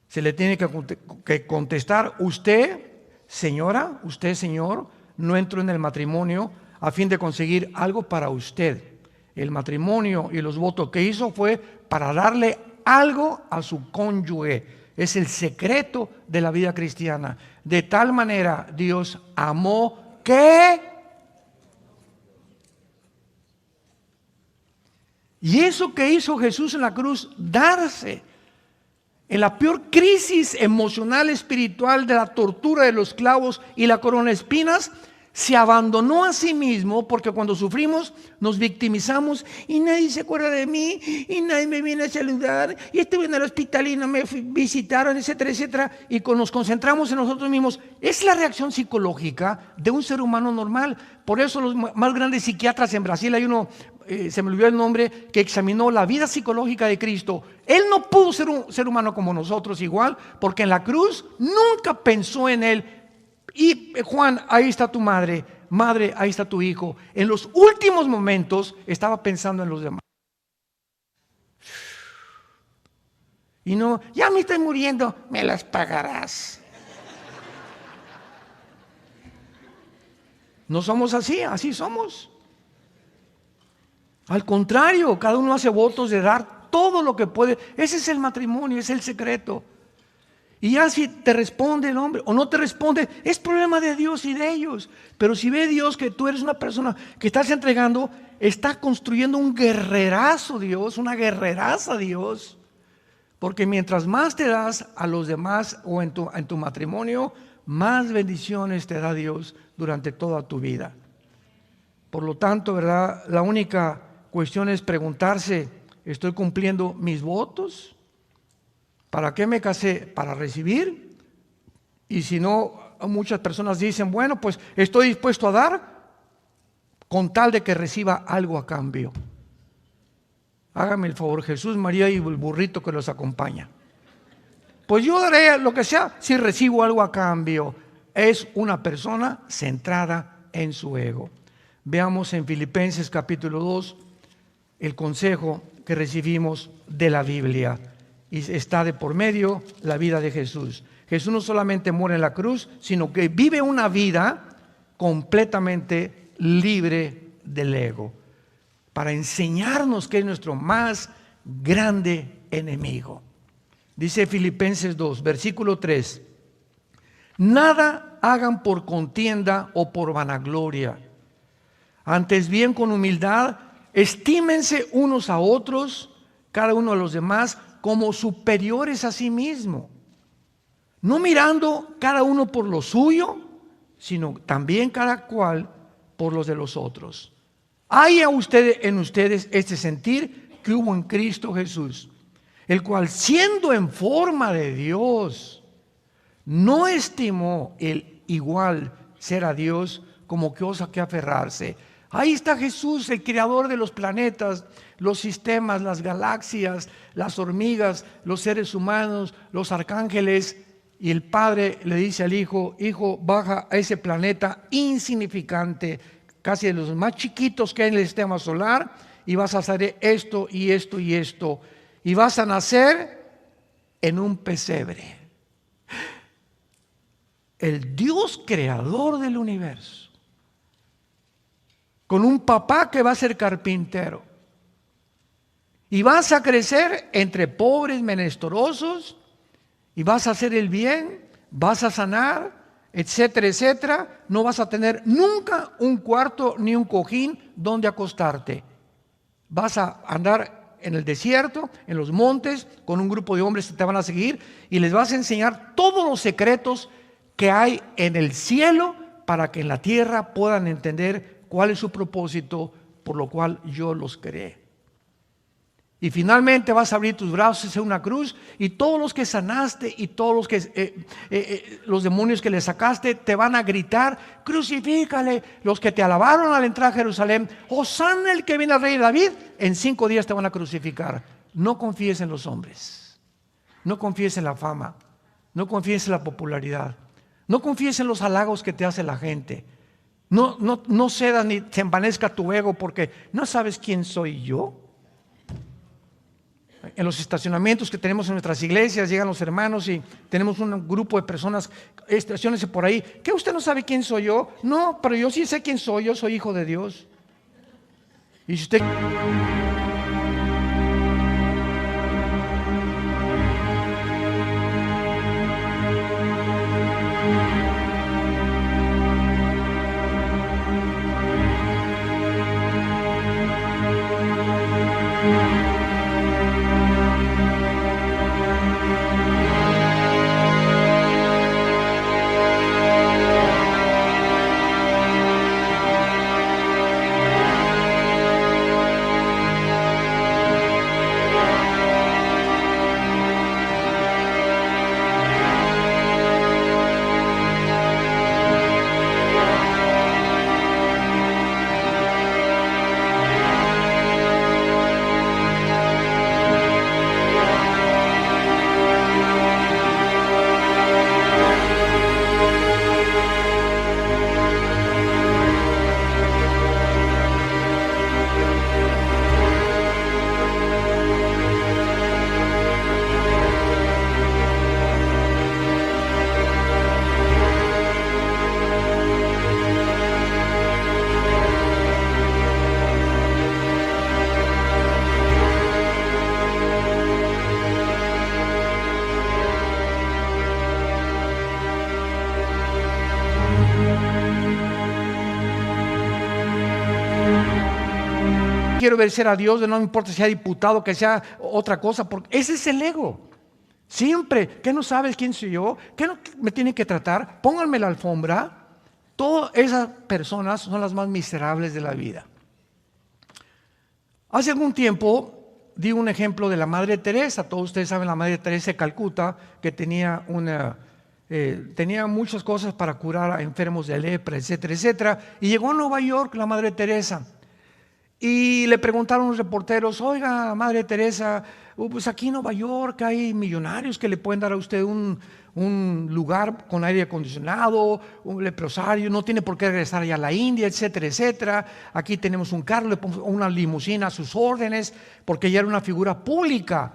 Se le tiene que contestar, usted, señora, usted, señor, no entró en el matrimonio a fin de conseguir algo para usted. El matrimonio y los votos que hizo fue para darle algo a su cónyuge. Es el secreto de la vida cristiana. De tal manera Dios amó que... Y eso que hizo Jesús en la cruz, darse en la peor crisis emocional, espiritual de la tortura de los clavos y la corona de espinas, se abandonó a sí mismo, porque cuando sufrimos nos victimizamos y nadie se acuerda de mí y nadie me viene a saludar y estuve en el hospital y no me visitaron, etcétera, etcétera, y nos concentramos en nosotros mismos. Es la reacción psicológica de un ser humano normal. Por eso los más grandes psiquiatras en Brasil, hay uno, se me olvidó el nombre, que examinó la vida psicológica de Cristo. Él no pudo ser un ser humano como nosotros igual, porque en la cruz nunca pensó en él. Y Juan, ahí está tu madre, madre, ahí está tu hijo. En los últimos momentos estaba pensando en los demás. Y no, ya me estoy muriendo, me las pagarás. No somos así, así somos. Al contrario, cada uno hace votos de dar todo lo que puede. Ese es el matrimonio, es el secreto. Y ya si te responde el hombre o no te responde, es problema de Dios y de ellos. Pero si ve Dios que tú eres una persona que estás entregando, está construyendo un guerrerazo Dios, una guerreraza Dios. Porque mientras más te das a los demás o en tu matrimonio, más bendiciones te da Dios durante toda tu vida. Por lo tanto, ¿verdad? La única cuestión es preguntarse, ¿estoy cumpliendo mis votos? ¿Para qué me casé? ¿Para recibir? Y si no, muchas personas dicen, bueno, pues estoy dispuesto a dar con tal de que reciba algo a cambio. Hágame el favor, Jesús, María y el burrito que los acompaña. Pues yo daré lo que sea si recibo algo a cambio. Es una persona centrada en su ego. Veamos en Filipenses capítulo 2 el consejo que recibimos de la Biblia. Y está de por medio la vida de Jesús. Jesús no solamente muere en la cruz, sino que vive una vida completamente libre del ego, para enseñarnos que es nuestro más grande enemigo. Dice Filipenses 2, versículo 3: nada hagan por contienda o por vanagloria, antes bien con humildad estímense unos a otros, cada uno a los demás, como superiores a sí mismo, no mirando cada uno por lo suyo, sino también cada cual por los de los otros. Hay en ustedes este sentir que hubo en Cristo Jesús, el cual, siendo en forma de Dios, no estimó el igual ser a Dios como cosa que aferrarse. Ahí está Jesús, el creador de los planetas, los sistemas, las galaxias, las hormigas, los seres humanos, los arcángeles. Y el Padre le dice al Hijo: Hijo, baja a ese planeta insignificante, casi de los más chiquitos que hay en el sistema solar, y vas a hacer esto y esto y esto. Y vas a nacer en un pesebre. El Dios creador del universo, con un papá que va a ser carpintero. Y vas a crecer entre pobres, menesterosos, y vas a hacer el bien, vas a sanar, etcétera, etcétera. No vas a tener nunca un cuarto ni un cojín donde acostarte. Vas a andar en el desierto, en los montes, con un grupo de hombres que te van a seguir, y les vas a enseñar todos los secretos que hay en el cielo, para que en la tierra puedan entender cuál es su propósito, por lo cual yo los creé. Y finalmente vas a abrir tus brazos en una cruz y todos los que sanaste y todos los que los demonios que le sacaste te van a gritar: crucifícale. Los que te alabaron al entrar a Jerusalén: Hosana el que viene al rey David, en 5 días te van a crucificar. No confíes en los hombres, no confíes en la fama, no confíes en la popularidad, no confíes en los halagos que te hace la gente. No cedas ni se envanezca tu ego, porque no sabes quién soy yo. En los estacionamientos que tenemos en nuestras iglesias llegan los hermanos y tenemos un grupo de personas, estaciónense por ahí. ¿Qué, usted no sabe quién soy yo? No, pero yo sí sé quién soy. Yo soy hijo de Dios. Y si usted... quiero obedecer a Dios, no me importa si sea diputado, que sea otra cosa, porque ese es el ego. Siempre, ¿qué no sabes quién soy yo? ¿Qué no me tienen que tratar? Pónganme la alfombra. Todas esas personas son las más miserables de la vida. Hace algún tiempo di un ejemplo de la Madre Teresa. Todos ustedes saben la Madre Teresa de Calcuta, que tenía muchas cosas para curar a enfermos de lepra, etcétera, etcétera. Y llegó a Nueva York la Madre Teresa. Y le preguntaron los reporteros: oiga, Madre Teresa, pues aquí en Nueva York hay millonarios que le pueden dar a usted un lugar con aire acondicionado, un leprosario, no tiene por qué regresar allá a la India, etcétera, etcétera. Aquí tenemos un carro, le ponemos una limusina a sus órdenes, porque ella era una figura pública.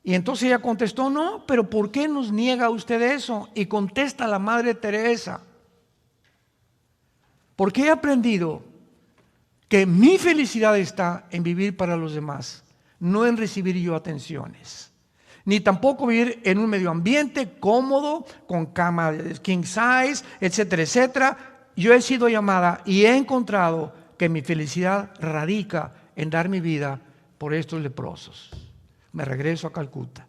Y entonces ella contestó: no, pero ¿por qué nos niega usted eso? Y contesta la Madre Teresa: porque he aprendido que mi felicidad está en vivir para los demás, no en recibir yo atenciones, ni tampoco vivir en un medio ambiente cómodo, con cama king size, etcétera, etcétera. Yo he sido llamada y he encontrado que mi felicidad radica en dar mi vida por estos leprosos. Me regreso a Calcuta.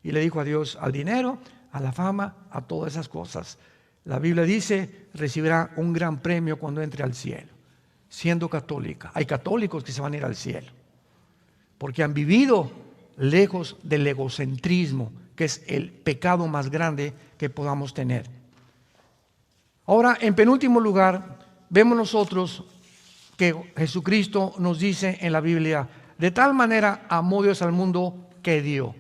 Y le dijo adiós al dinero, a la fama, a todas esas cosas. La Biblia dice: recibirá un gran premio cuando entre al cielo. Siendo católica. Hay católicos que se van a ir al cielo porque han vivido lejos del egocentrismo, que es el pecado más grande que podamos tener. Ahora, en penúltimo lugar, vemos nosotros que Jesucristo nos dice en la Biblia: de tal manera amó Dios al mundo que dio.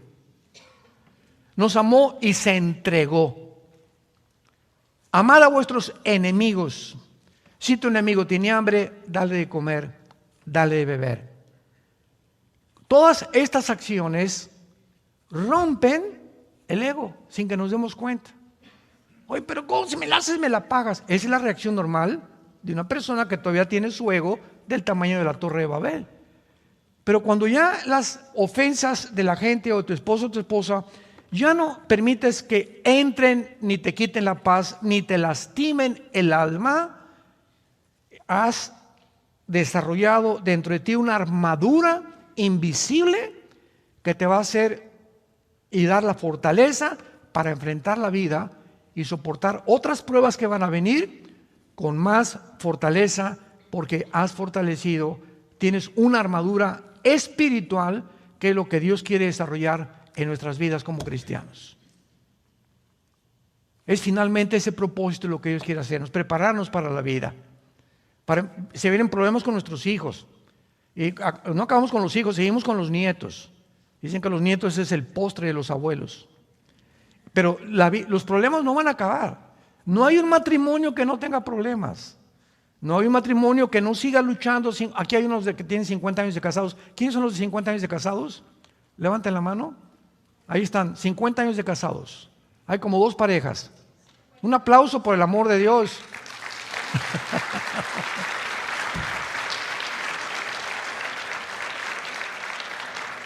Nos amó y se entregó. Amad a vuestros enemigos. Si tu enemigo tiene hambre, dale de comer, dale de beber. Todas estas acciones rompen el ego sin que nos demos cuenta. Oye, pero ¿cómo? Si me la haces, me la pagas. Esa es la reacción normal de una persona que todavía tiene su ego del tamaño de la Torre de Babel. Pero cuando ya las ofensas de la gente, o tu esposo o tu esposa, ya no permites que entren, ni te quiten la paz, ni te lastimen el alma, has desarrollado dentro de ti una armadura invisible que te va a hacer y dar la fortaleza para enfrentar la vida y soportar otras pruebas que van a venir con más fortaleza, porque has fortalecido, tienes una armadura espiritual qué es lo que Dios quiere desarrollar en nuestras vidas como cristianos. Es finalmente ese propósito lo que Dios quiere hacernos, prepararnos para la vida. Se vienen problemas con nuestros hijos. Y no acabamos con los hijos, seguimos con los nietos. Dicen que los nietos es el postre de los abuelos. Pero los problemas no van a acabar. No hay un matrimonio que no tenga problemas. No hay un matrimonio que no siga luchando. Aquí hay unos que tienen 50 años de casados. ¿Quiénes son los de 50 años de casados? Levanten la mano. Ahí están, 50 años de casados. Hay como 2 parejas. Un aplauso por el amor de Dios.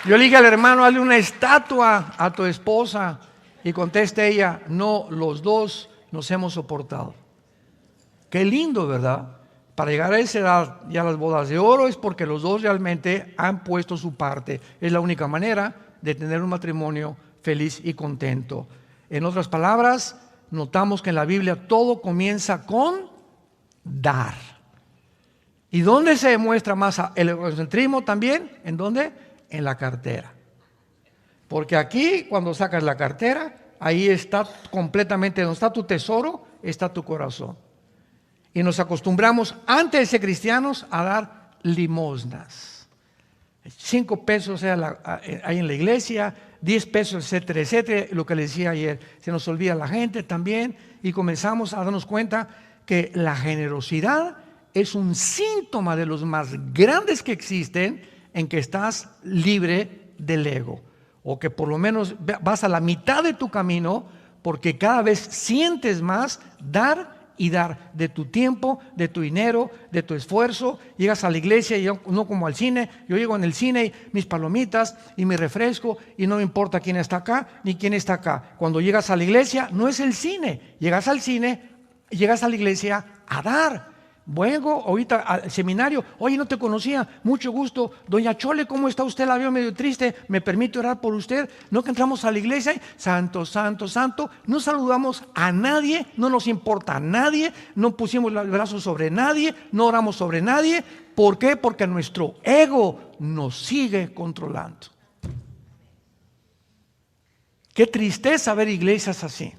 Yo le dije al hermano, hazle una estatua a tu esposa. Y conteste ella, no, los dos nos hemos soportado. Qué lindo, ¿verdad? Para llegar a esa edad y a las bodas de oro es porque los dos realmente han puesto su parte. Es la única manera de tener un matrimonio feliz y contento. En otras palabras, notamos que en la Biblia todo comienza con dar. ¿Y dónde se demuestra más el egocentrismo también? ¿En dónde? En la cartera. Porque aquí, cuando sacas la cartera, ahí está completamente, donde está tu tesoro, está tu corazón. Y nos acostumbramos, antes de ser cristianos, a dar limosnas. 5 pesos ahí en la iglesia, 10 pesos, etcétera, etcétera. Lo que les decía ayer, se nos olvida la gente también. Y comenzamos a darnos cuenta que la generosidad es un síntoma de los más grandes que existen, en que estás libre del ego. O que por lo menos vas a la mitad de tu camino, porque cada vez sientes más dar y dar de tu tiempo, de tu dinero, de tu esfuerzo. Llegas a la iglesia y no como al cine. Yo llego en el cine y mis palomitas y mi refresco y no me importa quién está acá ni quién está acá. Cuando llegas a la iglesia no es el cine. Llegas al cine, llegas a la iglesia a dar. Vengo ahorita al seminario, oye, no te conocía, mucho gusto, doña Chole, ¿cómo está usted? La veo medio triste, ¿me permite orar por usted? No, que entramos a la iglesia, santo, santo, santo, no saludamos a nadie, no nos importa a nadie, no pusimos los brazos sobre nadie, no oramos sobre nadie. ¿Por qué? Porque nuestro ego nos sigue controlando. Qué tristeza ver iglesias así,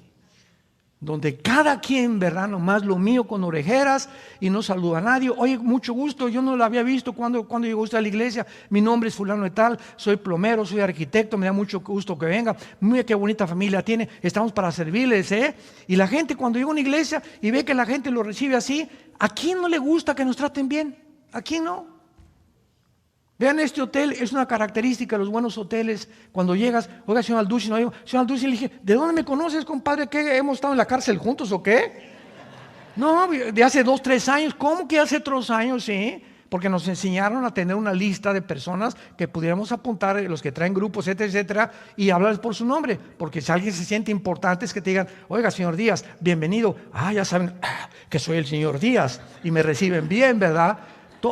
donde cada quien, ¿verdad? Nomás lo mío con orejeras y no saluda a nadie. Oye, mucho gusto, yo no la había visto cuando llegó usted a la iglesia. Mi nombre es fulano de tal, soy plomero, soy arquitecto, me da mucho gusto que venga. Mira qué bonita familia tiene, estamos para servirles, ¿eh? Y la gente cuando llega a una iglesia y ve que la gente lo recibe así, ¿a quién no le gusta que nos traten bien? ¿A quién no? Vean, este hotel es una característica de los buenos hoteles. Cuando llegas, oiga, señor Alducin, no, señor Alducin, le dije, ¿de dónde me conoces, compadre? ¿Qué, hemos estado en la cárcel juntos o qué? No, de hace 2, 3 años. ¿Cómo que hace 3 años? Sí, porque nos enseñaron a tener una lista de personas que pudiéramos apuntar, los que traen grupos, etcétera, etcétera, y hablarles por su nombre. Porque si alguien se siente importante es que te digan, oiga, señor Díaz, bienvenido. Ya saben que soy el señor Díaz y me reciben bien, ¿verdad?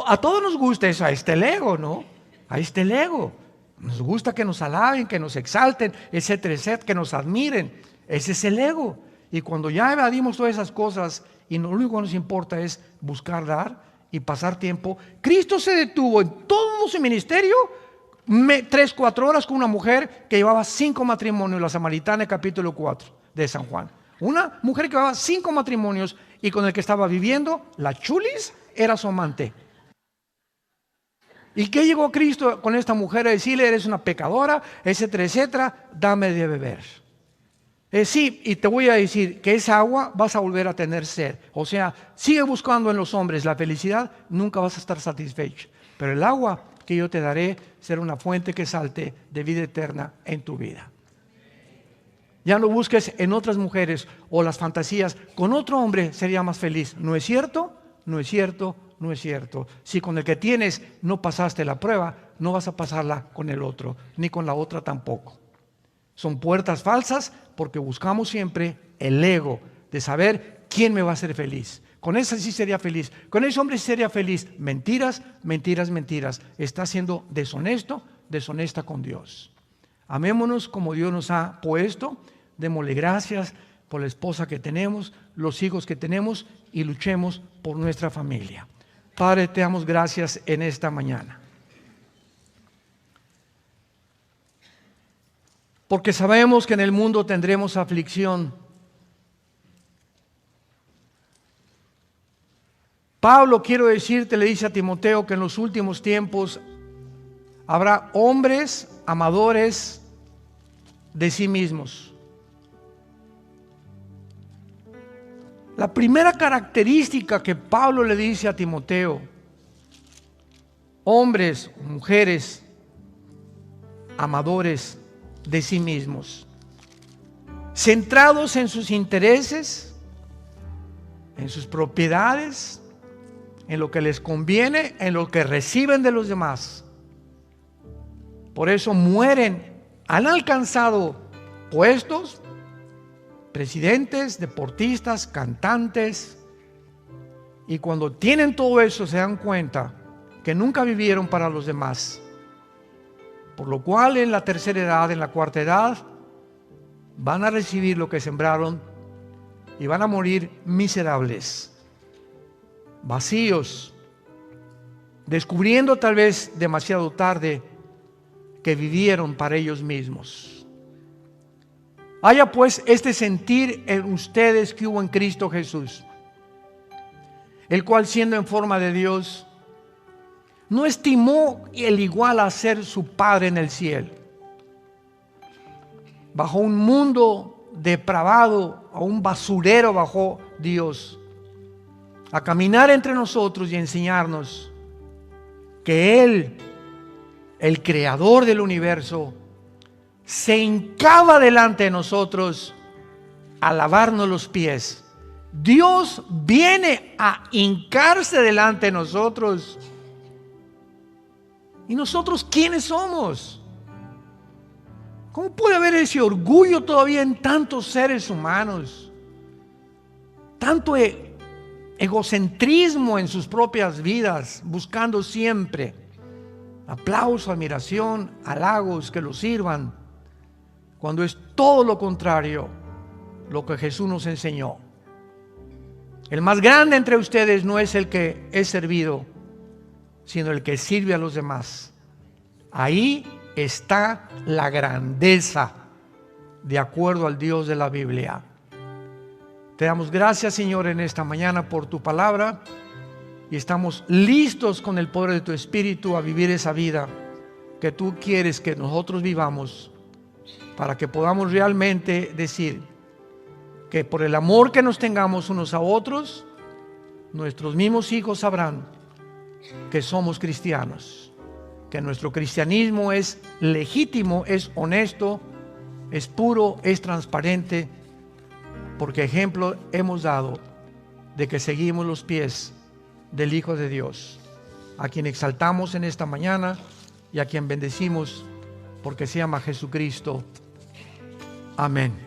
A todos nos gusta eso, ahí está el ego, ¿no? Ahí está el ego. Nos gusta que nos alaben, que nos exalten, etcétera, etcétera, que nos admiren. Ese es el ego. Y cuando ya evadimos todas esas cosas y lo único que nos importa es buscar dar y pasar tiempo, Cristo se detuvo en todo su ministerio 3, 4 horas con una mujer que llevaba 5 matrimonios, la samaritana, capítulo 4 de San Juan. Una mujer que llevaba 5 matrimonios y con el que estaba viviendo, la chulis, era su amante. ¿Y qué llegó Cristo con esta mujer a decirle? Eres una pecadora, etcétera, etcétera, dame de beber. Sí, y te voy a decir que esa agua vas a volver a tener sed. O sea, sigue buscando en los hombres la felicidad, nunca vas a estar satisfecho. Pero el agua que yo te daré será una fuente que salte de vida eterna en tu vida. Ya no busques en otras mujeres o las fantasías. Con otro hombre sería más feliz. ¿No es cierto? No es cierto. No es cierto. Si con el que tienes no pasaste la prueba, no vas a pasarla con el otro, ni con la otra tampoco. Son puertas falsas porque buscamos siempre el ego de saber quién me va a hacer feliz. Con esa sí sería feliz, con ese hombre sí sería feliz. Mentiras, mentiras, mentiras. Está siendo deshonesto, deshonesta con Dios. Amémonos como Dios nos ha puesto. Démosle gracias por la esposa que tenemos, los hijos que tenemos y luchemos por nuestra familia. Padre, te damos gracias en esta mañana. porque sabemos que en el mundo tendremos aflicción. Pablo, quiero decirte, le dice a Timoteo que en los últimos tiempos habrá hombres amadores de sí mismos. La primera característica que Pablo le dice a Timoteo: hombres, mujeres, amadores de sí mismos, centrados en sus intereses, en sus propiedades, en lo que les conviene, en lo que reciben de los demás. Por eso mueren, han alcanzado puestos, presidentes, deportistas, cantantes, y cuando tienen todo eso se dan cuenta que nunca vivieron para los demás. Por lo cual en la tercera edad, en la cuarta edad, van a recibir lo que sembraron y van a morir miserables, vacíos, descubriendo tal vez demasiado tarde que vivieron para ellos mismos. Haya pues este sentir en ustedes que hubo en Cristo Jesús, el cual, siendo en forma de Dios, no estimó el igual a ser su Padre en el cielo. Bajo un mundo depravado, a un basurero bajó Dios a caminar entre nosotros y enseñarnos que Él, el creador del universo, se hincaba delante de nosotros a lavarnos los pies. Dios viene a hincarse delante de nosotros. ¿Y nosotros quiénes somos? ¿Cómo puede haber ese orgullo todavía en tantos seres humanos? Tanto egocentrismo en sus propias vidas, buscando siempre aplauso, admiración, halagos que los sirvan, cuando es todo lo contrario lo que Jesús nos enseñó. El más grande entre ustedes no es el que es servido, sino el que sirve a los demás. Ahí está la grandeza, de acuerdo al Dios de la Biblia. Te damos gracias, Señor, en esta mañana por tu palabra, y estamos listos con el poder de tu Espíritu a vivir esa vida que tú quieres que nosotros vivamos, para que podamos realmente decir que por el amor que nos tengamos unos a otros, nuestros mismos hijos sabrán que somos cristianos, que nuestro cristianismo es legítimo, es honesto, es puro, es transparente, porque ejemplo hemos dado de que seguimos los pies del Hijo de Dios, a quien exaltamos en esta mañana y a quien bendecimos porque se llama Jesucristo. Amén.